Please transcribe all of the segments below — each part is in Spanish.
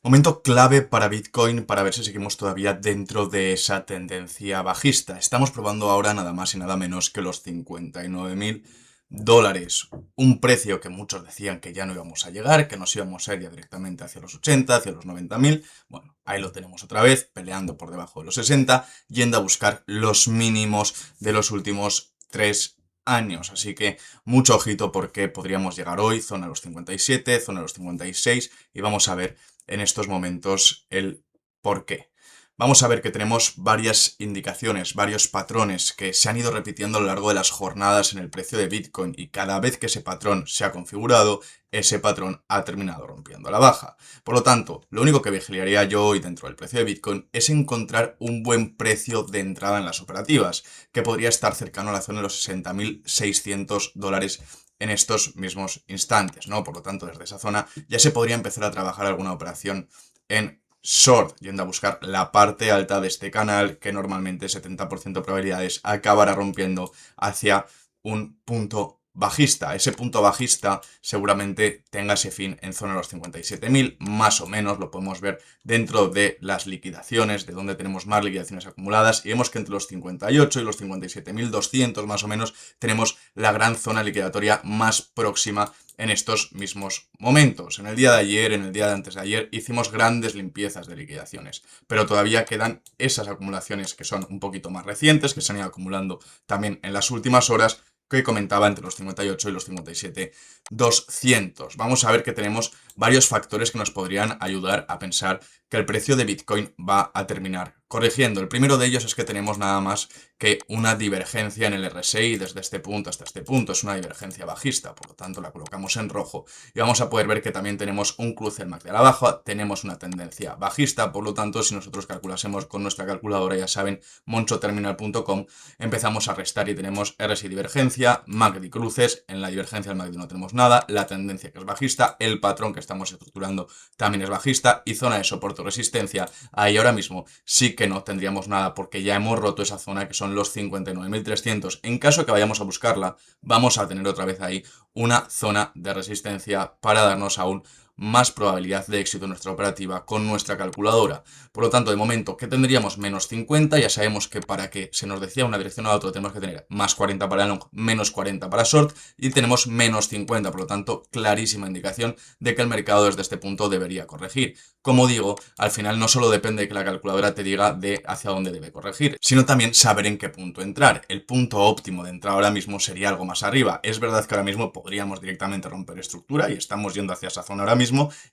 Momento clave para Bitcoin para ver si seguimos todavía dentro de esa tendencia bajista. Estamos probando ahora nada más y nada menos que los 59.000 dólares. Un precio que muchos decían que ya no íbamos a llegar, que nos íbamos a ir ya directamente hacia los 80, hacia los 90.000. Bueno, ahí lo tenemos otra vez, peleando por debajo de los 60, yendo a buscar los mínimos de los últimos 3 años. Así que mucho ojito porque podríamos llegar hoy, zona de los 57, zona de los 56, y vamos a ver en estos momentos el por qué. Vamos a ver que tenemos varias indicaciones, varios patrones que se han ido repitiendo a lo largo de las jornadas en el precio de Bitcoin, y cada vez que ese patrón se ha configurado, ese patrón ha terminado rompiendo a la baja. Por lo tanto, lo único que vigilaría yo hoy dentro del precio de Bitcoin es encontrar un buen precio de entrada en las operativas, que podría estar cercano a la zona de los 60.600 dólares en estos mismos instantes, ¿no? Por lo tanto, desde esa zona ya se podría empezar a trabajar alguna operación en short, yendo a buscar la parte alta de este canal, que normalmente 70% de probabilidades acabará rompiendo hacia un punto bajista. Ese punto bajista seguramente tenga ese fin en zona de los 57.000, más o menos lo podemos ver dentro de las liquidaciones, de donde tenemos más liquidaciones acumuladas, y vemos que entre los 58 y los 57.200 más o menos tenemos la gran zona liquidatoria más próxima en estos mismos momentos. En el día de ayer, en el día de antes de ayer, hicimos grandes limpiezas de liquidaciones, pero todavía quedan esas acumulaciones que son un poquito más recientes, que se han ido acumulando también en las últimas horas, que comentaba entre los 58 y los 57.200. Vamos a ver que tenemos varios factores que nos podrían ayudar a pensar que el precio de Bitcoin va a terminar corrigiendo. El primero de ellos es que tenemos nada más que una divergencia en el RSI desde este punto hasta este punto. Es una divergencia bajista, por lo tanto la colocamos en rojo. Y vamos a poder ver que también tenemos un cruce en MACD a la baja, tenemos una tendencia bajista, por lo tanto si nosotros calculásemos con nuestra calculadora, ya saben, monchoterminal.com, empezamos a restar y tenemos RSI divergencia, MACD cruces, en la divergencia del MACD no tenemos nada, la tendencia que es bajista, el patrón que estamos estructurando también es bajista, y zona de soporte o resistencia, ahí ahora mismo sí que no tendríamos nada porque ya hemos roto esa zona que son los 59.300. En caso que vayamos a buscarla, vamos a tener otra vez ahí una zona de resistencia para darnos aún más probabilidad de éxito en nuestra operativa con nuestra calculadora. Por lo tanto, de momento, que tendríamos menos 50, ya sabemos que para que se nos decía una dirección a otra tenemos que tener más 40 para long, menos 40 para short, y tenemos menos 50, por lo tanto, clarísima indicación de que el mercado desde este punto debería corregir. Como digo, al final no solo depende de que la calculadora te diga de hacia dónde debe corregir, sino también saber en qué punto entrar. El punto óptimo de entrada ahora mismo sería algo más arriba. Es verdad que ahora mismo podríamos directamente romper estructura y estamos yendo hacia esa zona ahora mismo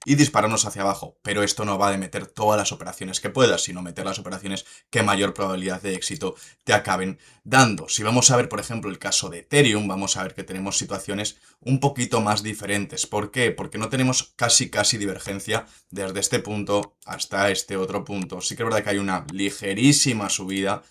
y dispararnos hacia abajo, pero esto no va de meter todas las operaciones que puedas, sino meter las operaciones que mayor probabilidad de éxito te acaben dando. Si vamos a ver, por ejemplo, el caso de Ethereum, vamos a ver que tenemos situaciones un poquito más diferentes. ¿Por qué? Porque no tenemos casi divergencia desde este punto hasta este otro punto. Sí que es verdad que hay una ligerísima subida,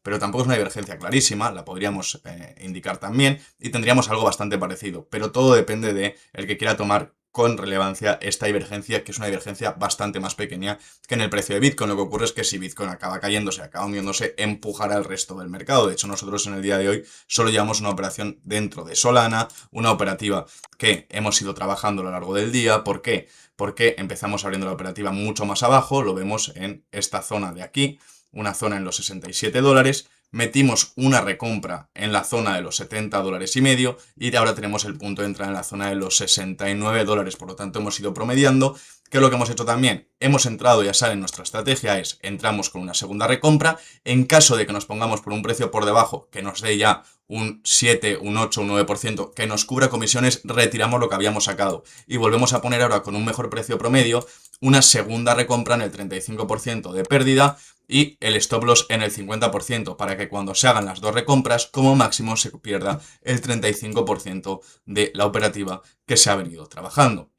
pero tampoco es una divergencia clarísima, la podríamos indicar también, y tendríamos algo bastante parecido, pero todo depende de el que quiera tomar con relevancia esta divergencia, que es una divergencia bastante más pequeña que en el precio de Bitcoin. Lo que ocurre es que si Bitcoin acaba cayéndose, acaba hundiéndose, empujará al resto del mercado. De hecho, nosotros en el día de hoy solo llevamos una operación dentro de Solana, una operativa que hemos ido trabajando a lo largo del día. ¿Por qué? Porque empezamos abriendo la operativa mucho más abajo, lo vemos en esta zona de aquí, una zona en los 67 dólares, metimos una recompra en la zona de los 70 dólares y medio, y ahora tenemos el punto de entrada en la zona de los 69 dólares, por lo tanto hemos ido promediando. ¿Qué es lo que hemos hecho también? Hemos entrado, ya saben, nuestra estrategia es, entramos con una segunda recompra, en caso de que nos pongamos por un precio por debajo, que nos dé ya un 7, un 8, un 9%, que nos cubra comisiones, retiramos lo que habíamos sacado y volvemos a poner ahora con un mejor precio promedio una segunda recompra en el 35% de pérdida y el stop loss en el 50%, para que cuando se hagan las dos recompras, como máximo se pierda el 35% de la operativa que se ha venido trabajando.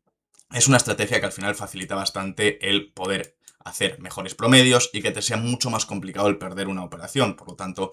Es una estrategia que al final facilita bastante el poder hacer mejores promedios y que te sea mucho más complicado el perder una operación. Por lo tanto,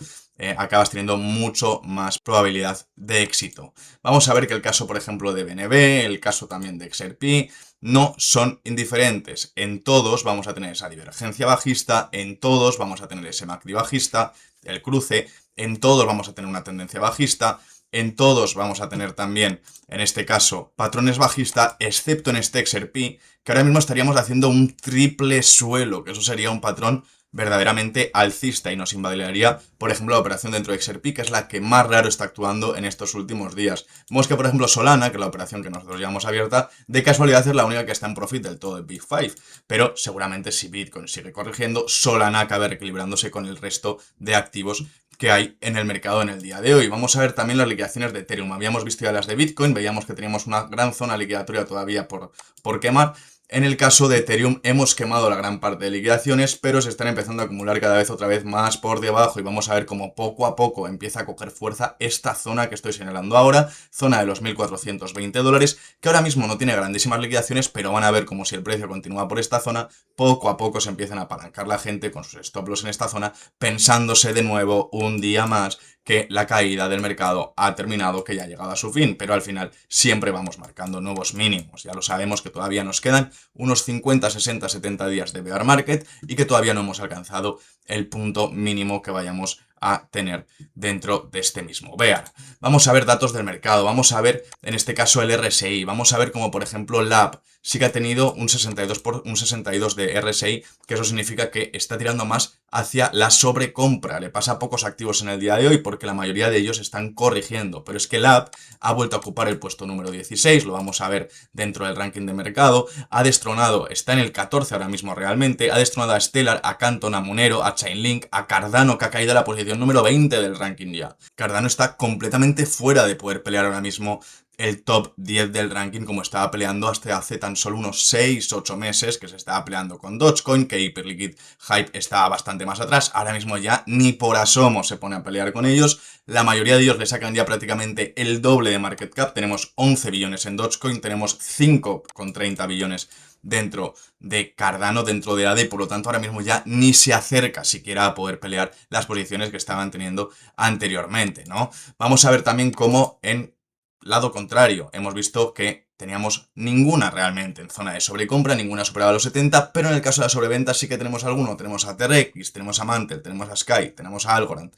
acabas teniendo mucho más probabilidad de éxito. Vamos a ver que el caso, por ejemplo, de BNB, el caso también de XRP, no son indiferentes. En todos vamos a tener esa divergencia bajista, en todos vamos a tener ese MACD bajista, el cruce, en todos vamos a tener una tendencia bajista, en todos vamos a tener también, en este caso, patrones bajistas, excepto en este XRP, que ahora mismo estaríamos haciendo un triple suelo, que eso sería un patrón verdaderamente alcista y nos invalidaría, por ejemplo, la operación dentro de XRP, que es la que más raro está actuando en estos últimos días. Vemos que, por ejemplo, Solana, que es la operación que nosotros llevamos abierta, de casualidad es la única que está en profit del todo de Big Five, pero seguramente si Bitcoin sigue corrigiendo, Solana acabe reequilibrándose con el resto de activos que hay en el mercado en el día de hoy. Vamos a ver también las liquidaciones de Ethereum. Habíamos visto ya las de Bitcoin, veíamos que teníamos una gran zona liquidatoria todavía por quemar. En el caso de Ethereum hemos quemado la gran parte de liquidaciones, pero se están empezando a acumular cada vez otra vez más por debajo y vamos a ver cómo poco a poco empieza a coger fuerza esta zona que estoy señalando ahora, zona de los 1.420 dólares, que ahora mismo no tiene grandísimas liquidaciones, pero van a ver como si el precio continúa por esta zona, poco a poco se empiezan a apalancar la gente con sus stop loss en esta zona, pensándose de nuevo un día más que la caída del mercado ha terminado, que ya ha llegado a su fin, pero al final siempre vamos marcando nuevos mínimos. Ya lo sabemos que todavía nos quedan unos 50, 60, 70 días de bear market y que todavía no hemos alcanzado el punto mínimo que vayamos a tener dentro de este mismo bear. Vamos a ver datos del mercado, vamos a ver en este caso el RSI, vamos a ver como por ejemplo LAB sí que ha tenido un 62 de RSI, que eso significa que está tirando más hacia la sobrecompra. Le pasa a pocos activos en el día de hoy porque la mayoría de ellos están corrigiendo, pero es que LAB ha vuelto a ocupar el puesto número 16, lo vamos a ver dentro del ranking de mercado, ha destronado, está en el 14 ahora mismo realmente, ha destronado a Stellar, a Canton, a Monero, a Chainlink, a Cardano, que ha caído a la posición número 20 del ranking ya. Cardano está completamente fuera de poder pelear ahora mismo el top 10 del ranking como estaba peleando hasta hace tan solo unos 6-8 meses, que se estaba peleando con Dogecoin, que Hyperliquid Hype estaba bastante más atrás, ahora mismo ya ni por asomo se pone a pelear con ellos, la mayoría de ellos le sacan ya prácticamente el doble de market cap, tenemos 11 billones en Dogecoin, tenemos 5,30 billones dentro de Cardano, dentro de ADA, y por lo tanto ahora mismo ya ni se acerca siquiera a poder pelear las posiciones que estaban teniendo anteriormente, ¿no? Vamos a ver también cómo en lado contrario, hemos visto que teníamos ninguna realmente en zona de sobrecompra, ninguna superaba los 70, pero en el caso de la sobreventa sí que tenemos alguno. Tenemos a TRX, tenemos a Mantle, tenemos a Sky, tenemos a Algorand,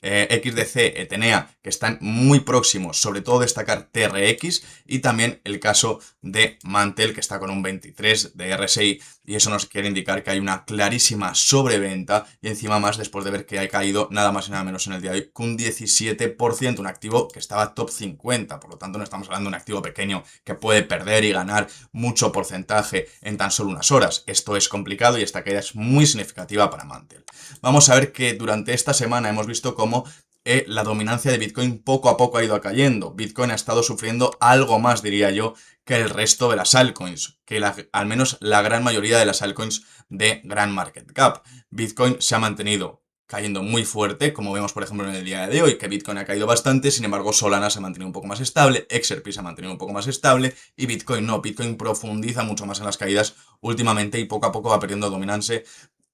XDC, Etenea, que están muy próximos, sobre todo destacar TRX y también el caso de Mantle, que está con un 23 de RSI, y eso nos quiere indicar que hay una clarísima sobreventa y encima más después de ver que ha caído nada más y nada menos en el día de hoy con un 17%, un activo que estaba top 50, por lo tanto no estamos hablando de un activo pequeño que puede perder y ganar mucho porcentaje en tan solo unas horas. Esto es complicado y esta caída es muy significativa para Mantle. Vamos a ver que durante esta semana hemos visto cómo la dominancia de Bitcoin poco a poco ha ido cayendo. Bitcoin ha estado sufriendo algo más, diría yo, que el resto de las altcoins, que al menos la gran mayoría de las altcoins de gran market cap. Bitcoin se ha mantenido cayendo muy fuerte, como vemos por ejemplo en el día de hoy, que Bitcoin ha caído bastante, sin embargo Solana se ha mantenido un poco más estable, XRP se ha mantenido un poco más estable y Bitcoin no, Bitcoin profundiza mucho más en las caídas últimamente y poco a poco va perdiendo dominancia.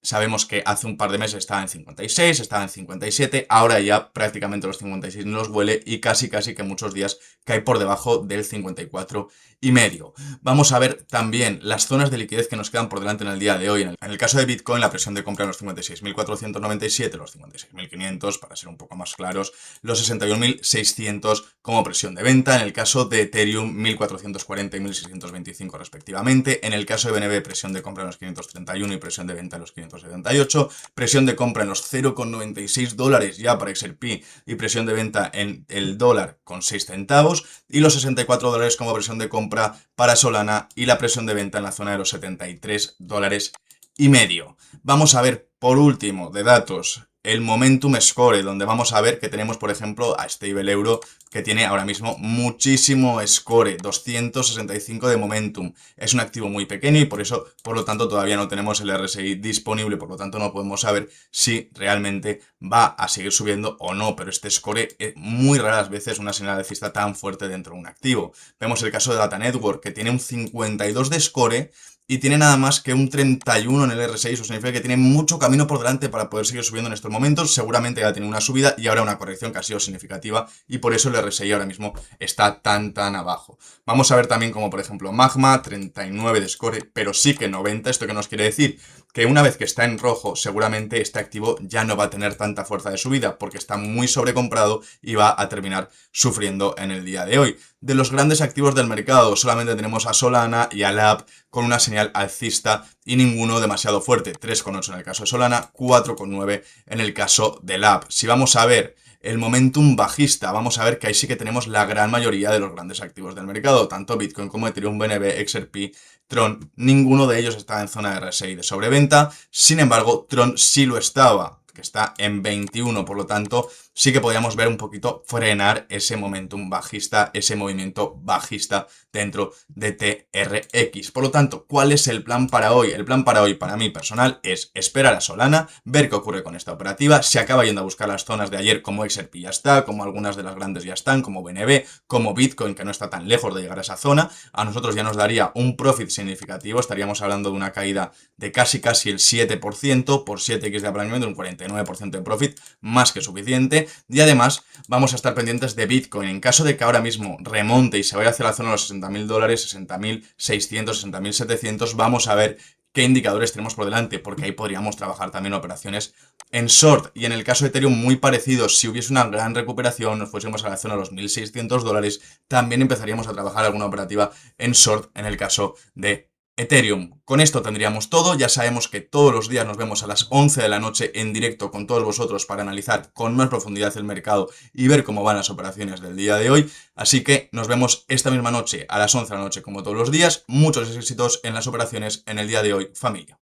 Sabemos que hace un par de meses estaba en 56, estaba en 57, ahora ya prácticamente los 56 no los huele y casi que muchos días cae por debajo del 54,5. Vamos a ver también las zonas de liquidez que nos quedan por delante en el día de hoy. En el caso de Bitcoin, la presión de compra en los 56.497, los 56.500, para ser un poco más claros, los 61.600 como presión de venta. En el caso de Ethereum, 1.440 y 1.625 respectivamente. En el caso de BNB, presión de compra en los 531 y presión de venta en los 578, presión de compra en los 0,96 dólares ya para XRP y presión de venta en el dólar con 6 centavos y los 64 dólares como presión de compra para Solana y la presión de venta en la zona de los 73 dólares y medio. Vamos a ver por último de datos el Momentum Score, donde vamos a ver que tenemos por ejemplo a Stable Euro que tiene ahora mismo muchísimo score, 265 de Momentum. Es un activo muy pequeño y por eso, por lo tanto, todavía no tenemos el RSI disponible, por lo tanto no podemos saber si realmente va a seguir subiendo o no, pero este score es muy raras veces una señal alcista tan fuerte dentro de un activo. Vemos el caso de Data Network, que tiene un 52 de score y tiene nada más que un 31 en el RSI, eso significa que tiene mucho camino por delante para poder seguir subiendo en estos momentos. Seguramente ya tiene una subida y ahora una corrección que ha sido significativa y por eso el RSI ahora mismo está tan abajo. Vamos a ver también como por ejemplo Magma, 39 de score, pero sí que 90. ¿Esto qué nos quiere decir? Que una vez que está en rojo, seguramente este activo ya no va a tener tanta fuerza de subida porque está muy sobrecomprado y va a terminar sufriendo en el día de hoy. De los grandes activos del mercado, solamente tenemos a Solana y a LAB con una señal señal alcista y ninguno demasiado fuerte. 3,8 en el caso de Solana, 4,9 en el caso de LAP. Si vamos a ver el momentum bajista, vamos a ver que ahí sí que tenemos la gran mayoría de los grandes activos del mercado, tanto Bitcoin como Ethereum, BNB, XRP, Tron, ninguno de ellos está en zona de RSI de sobreventa. Sin embargo, Tron sí lo estaba, que está en 21, por lo tanto sí que podríamos ver un poquito frenar ese momentum bajista, ese movimiento bajista dentro de TRX. Por lo tanto, ¿cuál es el plan para hoy? El plan para hoy, para mí personal, es esperar a Solana, ver qué ocurre con esta operativa, se acaba yendo a buscar las zonas de ayer como XRP ya está, como algunas de las grandes ya están, como BNB, como Bitcoin, que no está tan lejos de llegar a esa zona. A nosotros ya nos daría un profit significativo, estaríamos hablando de una caída de casi el 7%, por 7x de apalancamiento, un 49% de profit, más que suficiente. Y además vamos a estar pendientes de Bitcoin. En caso de que ahora mismo remonte y se vaya hacia la zona de los $60.000, 60.600, 60.700, vamos a ver qué indicadores tenemos por delante, porque ahí podríamos trabajar también operaciones en short. Y en el caso de Ethereum muy parecido, si hubiese una gran recuperación, nos fuésemos a la zona de los $1.600, también empezaríamos a trabajar alguna operativa en short en el caso de Ethereum. Con esto tendríamos todo. Ya sabemos que todos los días nos vemos a las 11 de la noche en directo con todos vosotros para analizar con más profundidad el mercado y ver cómo van las operaciones del día de hoy. Así que nos vemos esta misma noche a las 11 de la noche como todos los días. Muchos éxitos en las operaciones en el día de hoy, familia.